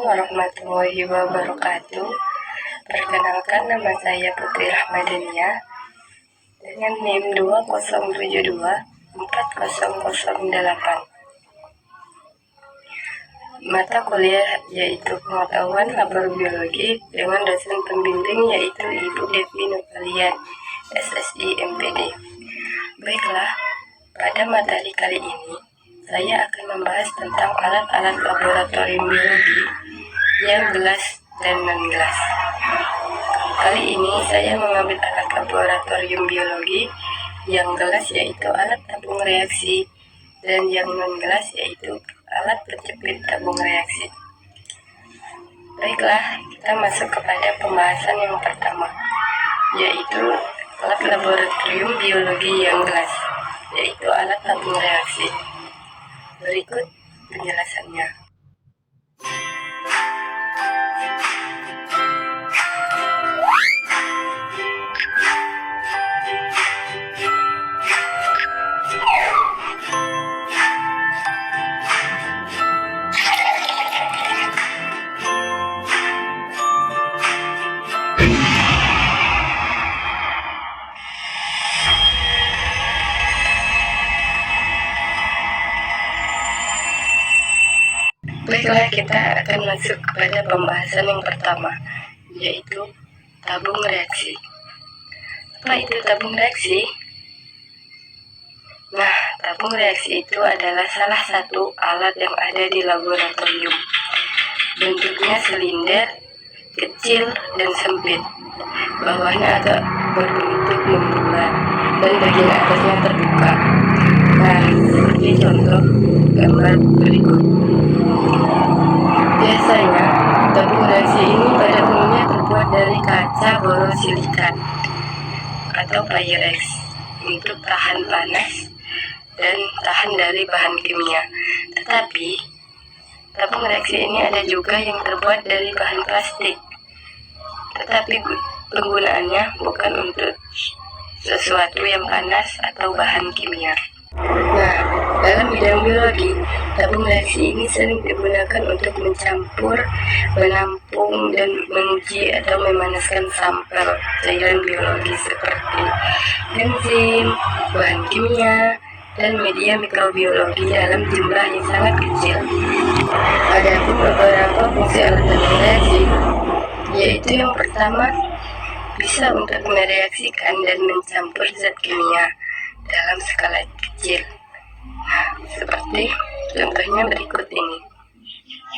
warahmatullahi wabarakatuh. Perkenalkan, nama saya Putri Rahmadania dengan NIM 20724008. Mata kuliah yaitu pengetahuan labor biologi dengan dosen pembimbing yaitu Ibu Devi Nurkalian, SSI MPD. Baiklah, pada materi kali ini saya akan membahas tentang alat-alat laboratorium biologi yang gelas dan non-gelas. Kali ini saya mengambil alat laboratorium biologi yang gelas yaitu alat tabung reaksi dan yang non-gelas yaitu alat penjepit tabung reaksi. Baiklah, kita masuk kepada pembahasan yang pertama, yaitu alat laboratorium biologi yang gelas, yaitu alat tabung reaksi. Berikut penjelasannya. Baiklah, kita akan masuk kepada pembahasan yang pertama, yaitu tabung reaksi. Apa itu tabung reaksi? Nah, tabung reaksi itu adalah salah satu alat yang ada di laboratorium. Bentuknya silinder, kecil dan sempit. Bawahnya agak berbentuk membulat dan bagian atasnya terbuka. Nah, seperti contoh gambar berikut. Biasanya, tabung reaksi ini pada umumnya terbuat dari kaca borosilikat atau Pyrex untuk tahan panas dan tahan dari bahan kimia. Tetapi, tabung reaksi ini ada juga yang terbuat dari bahan plastik. Tetapi penggunaannya bukan untuk sesuatu yang panas atau bahan kimia. Nah, dalam bidang biologi, tabung reaksi ini sering digunakan untuk mencampur, menampung, dan menguji atau memanaskan sampel cairan biologi seperti enzim, bahan kimia, dan media mikrobiologi dalam jumlah yang sangat kecil. Adapun beberapa fungsi alat tabung reaksi, yaitu yang pertama, bisa untuk mereaksikan dan mencampur zat kimia dalam skala kecil. Nah, seperti contohnya berikut ini.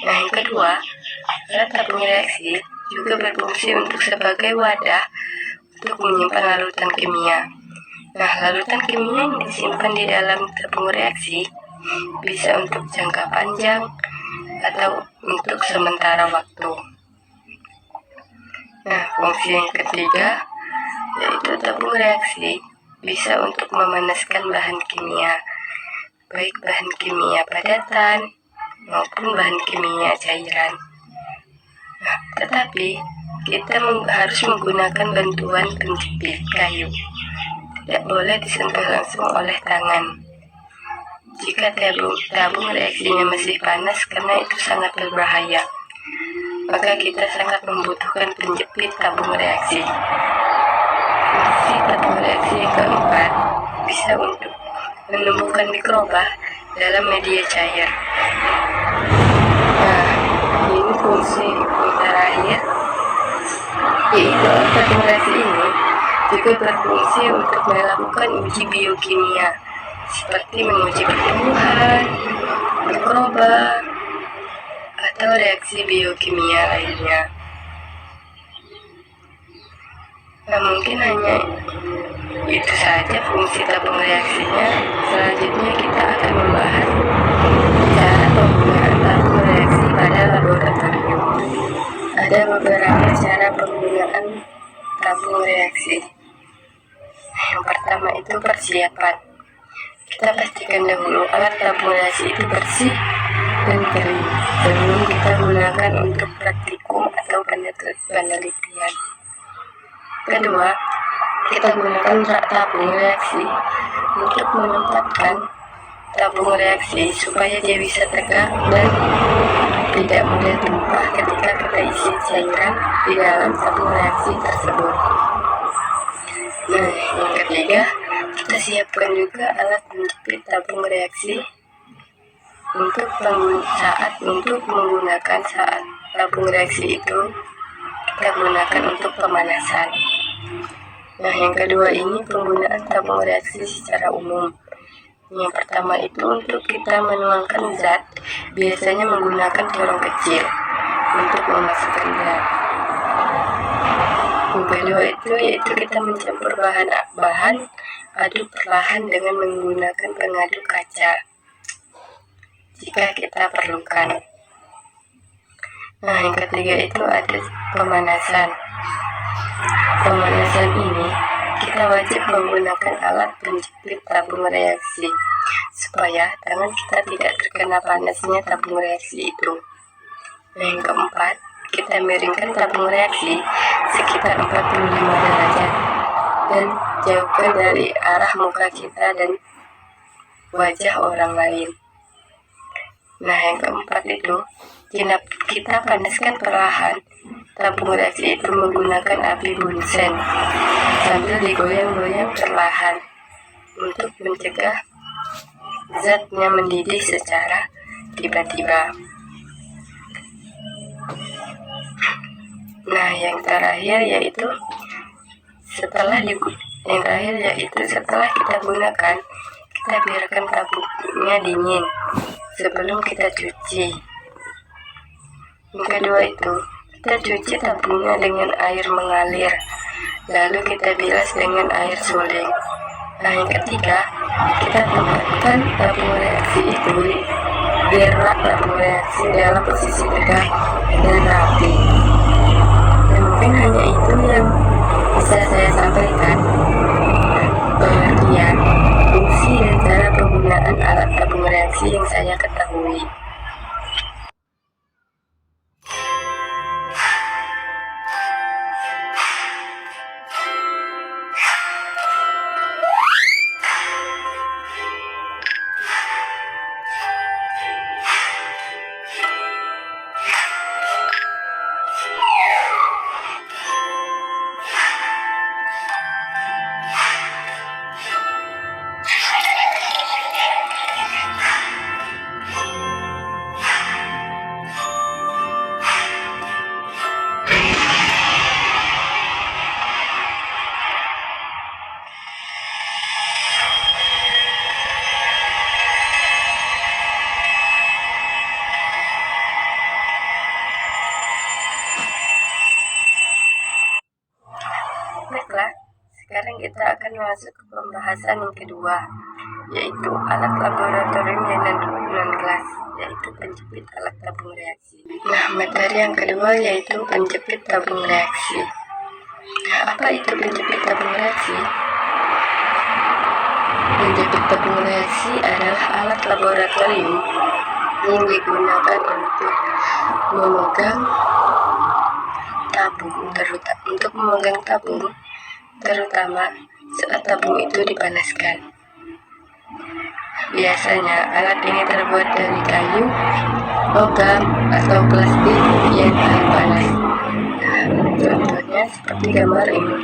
Nah, yang kedua, alat tabung reaksi juga berfungsi untuk sebagai wadah untuk menyimpan larutan kimia. Nah, larutan kimia yang disimpan di dalam tabung reaksi bisa untuk jangka panjang atau untuk sementara waktu. Nah, fungsi yang ketiga yaitu tabung reaksi bisa untuk memanaskan bahan kimia, baik bahan kimia padatan maupun bahan kimia cairan. Nah, tetapi kita harus menggunakan bantuan penjepit kayu. Tidak boleh disentuh langsung oleh tangan. Jika tabung reaksinya masih panas, karena itu sangat berbahaya, maka kita sangat membutuhkan penjepit tabung reaksi. Fungsi tabung reaksi yang keempat bisa untuk menumbuhkan mikroba dalam media cair. Nah, ini fungsi yang terakhir, yaitu tabung reaksi ini juga berfungsi untuk melakukan uji biokimia seperti menguji pertumbuhan, mikroba, atau reaksi biokimia lainnya. Nah, mungkin hanya itu saja fungsi tabung reaksinya. Selanjutnya kita akan membahas cara penggunaan tabung reaksi pada laboratorium. Ada beberapa cara penggunaan tabung reaksi. Yang pertama itu persiapan. Kita pastikan dahulu alat tabung reaksi itu bersih dan kering sebelum kita gunakan untuk praktikum atau penelitian. Kedua, kita gunakan tabung reaksi untuk menempatkan tabung reaksi supaya dia bisa tegak dan tidak mudah tumpah ketika kita isi cairan di dalam tabung reaksi tersebut. Nah, yang ketiga, kita siapkan juga alat penjepit tabung reaksi untuk menggunakan saat tabung reaksi itu kita gunakan untuk pemanasan. Nah, yang kedua ini penggunaan tabung reaksi secara umum. Yang pertama itu untuk kita menuangkan zat, biasanya menggunakan corong kecil untuk memasukkan zat. Yang kedua itu yaitu kita mencampur bahan aduk perlahan dengan menggunakan pengaduk kaca jika kita perlukan. Nah, yang ketiga itu ada pemanasan. Pemanasan ini kita wajib menggunakan alat penjepit tabung reaksi supaya tangan kita tidak terkena panasnya tabung reaksi itu. Nah, yang keempat, kita miringkan tabung reaksi sekitar 45 derajat dan jauhkan dari arah muka kita dan wajah orang lain. Nah, yang keempat itu kita panaskan perlahan tabung reaksi itu menggunakan api bunsen sambil digoyang-goyang perlahan untuk mencegah zatnya mendidih secara tiba-tiba. Nah, yang terakhir yaitu setelah kita gunakan, kita biarkan tabungnya dingin sebelum kita cuci. Yang kedua itu kita cuci tabungnya dengan air mengalir, lalu kita bilas dengan air suling. Nah, yang ketiga, kita tempatkan tabung reaksi itu di rak tabung reaksi dalam posisi tegak dan rapi. Dan mungkin hanya itu yang bisa saya sampaikan. Pengertian, fungsi dan cara penggunaan alat tabung reaksi yang saya ketahui. Baiklah, sekarang kita akan masuk ke pembahasan yang kedua, yaitu alat laboratorium yang non-kelas, yaitu penjepit alat tabung reaksi. Nah, materi yang kedua yaitu penjepit tabung reaksi. Nah, apa itu penjepit tabung reaksi? Penjepit tabung reaksi adalah alat laboratorium yang digunakan untuk memegang tabung, terutama saat tabung itu dipanaskan. Biasanya alat ini terbuat dari kayu, logam, atau plastik yang tahan panas. Nah, contohnya seperti gambar ini.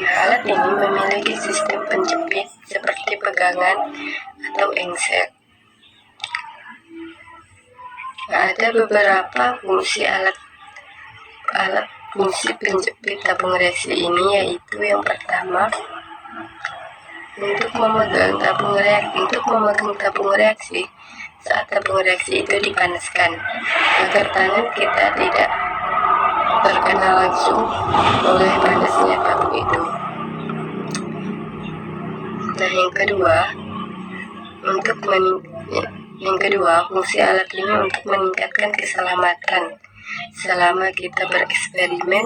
Nah, alat ini memiliki sistem penjepit seperti pegangan atau engsel. Nah, ada beberapa fungsi fungsi penjepit tabung reaksi ini, yaitu yang pertama untuk memegang tabung reaksi saat tabung reaksi itu dipanaskan agar tangan kita tidak terkena langsung oleh panasnya tabung itu. Nah, yang kedua fungsi alat ini untuk meningkatkan keselamatan selama kita bereksperimen,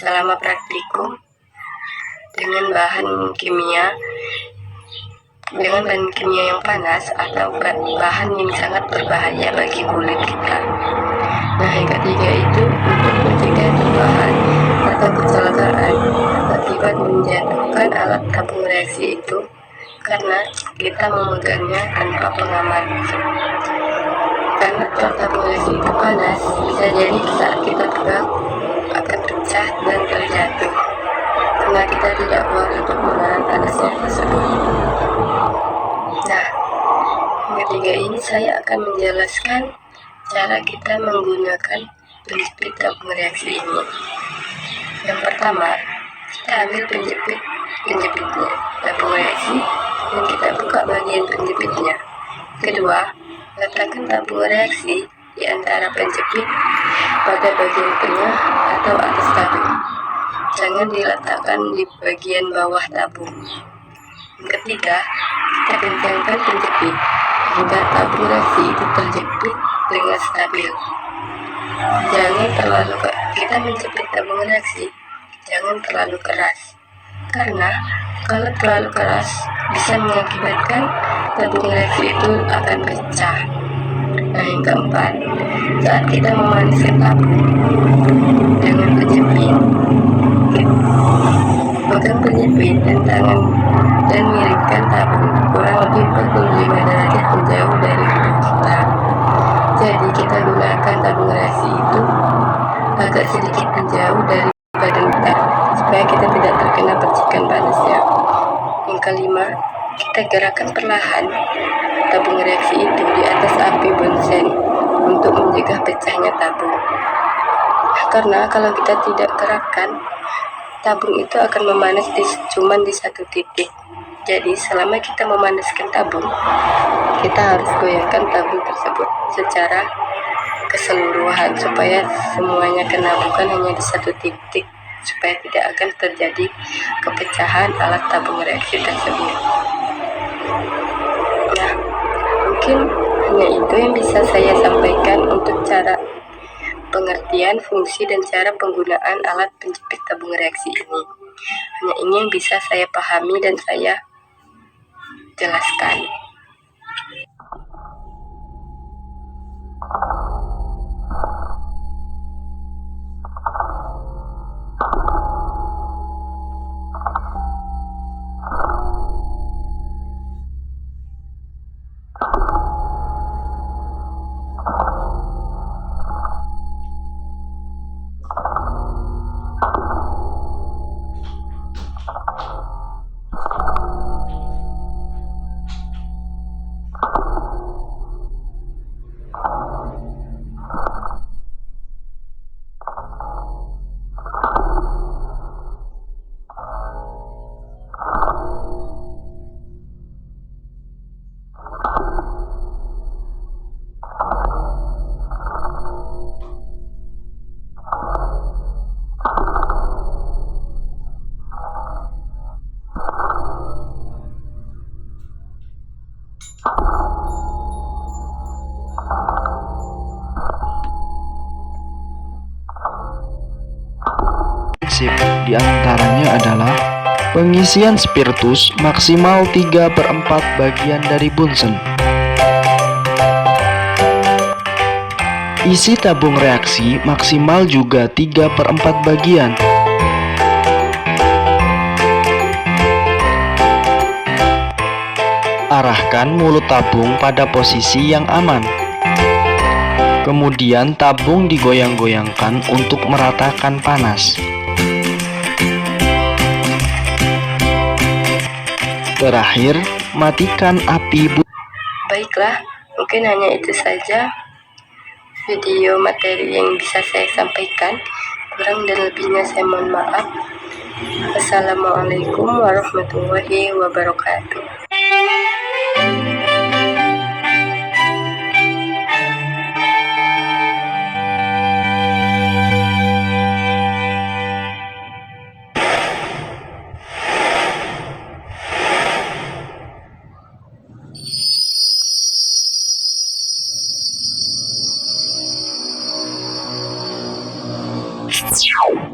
selama praktikum dengan bahan kimia yang panas atau bahan yang sangat berbahaya bagi kulit kita. Nah, yang ketiga itu untuk mencegah tumpahan atau kecelakaan akibat menjatuhkan alat tabung reaksi itu karena kita memegangnya tanpa pengaman. Karena kalau tabung reaksi itu panas, bisa jadi saat kita pegang akan pecah dan terjatuh karena kita tidak kuat untuk menahan panasnya tersebut. Nah, yang ketiga ini saya akan menjelaskan cara kita menggunakan penjepit tabung reaksi ini. Yang pertama, kita ambil penjepitnya tabung reaksi dan kita buka bagian penjepitnya. Kedua, letakkan tabung reaksi di antara penjepit pada bagian tengah atau atas tabung. Jangan diletakkan di bagian bawah tabung. Yang ketiga, kita kencangkan penjepit hingga tabung reaksi itu terjepit dengan stabil. Kita menjepit tabung reaksi jangan terlalu keras, karena kalau terlalu keras bisa mengakibatkan tabung reaksi itu akan pecah. Nah, yang keempat, saat kita memanaskan tabung dengan penjepit, pegang penjepit dan tangan dan miringkan tabung kurang lebih 45 derajat menjauh dari kita. Jadi kita gunakan tabung reaksi itu agak sedikit menjauh dari badan kita supaya kita tidak terkena percikan panasnya. Yang kelima, kita gerakan perlahan tabung reaksi itu di atas api bonsen untuk mencegah pecahnya tabung. Karena kalau kita tidak gerakkan, tabung itu akan memanas cuma di satu titik. Jadi selama kita memanaskan tabung, kita harus goyangkan tabung tersebut secara keseluruhan supaya semuanya kena, bukan hanya di satu titik, supaya tidak akan terjadi kepecahan alat tabung reaksi tersebut. Nah, mungkin hanya itu yang bisa saya sampaikan untuk cara pengertian, fungsi, dan cara penggunaan alat penjepit tabung reaksi ini. Hanya ini yang bisa saya pahami dan saya jelaskan. Prinsip diantaranya adalah pengisian spiritus maksimal 3/4 bagian dari bunsen. Isi tabung reaksi maksimal juga 3/4 bagian. Arahkan mulut tabung pada posisi yang aman. Kemudian tabung digoyang-goyangkan untuk meratakan panas. Terakhir, matikan api. Baiklah, mungkin hanya itu saja video materi yang bisa saya sampaikan. Kurang dan lebihnya saya mohon maaf. Assalamualaikum warahmatullahi wabarakatuh. Ciao.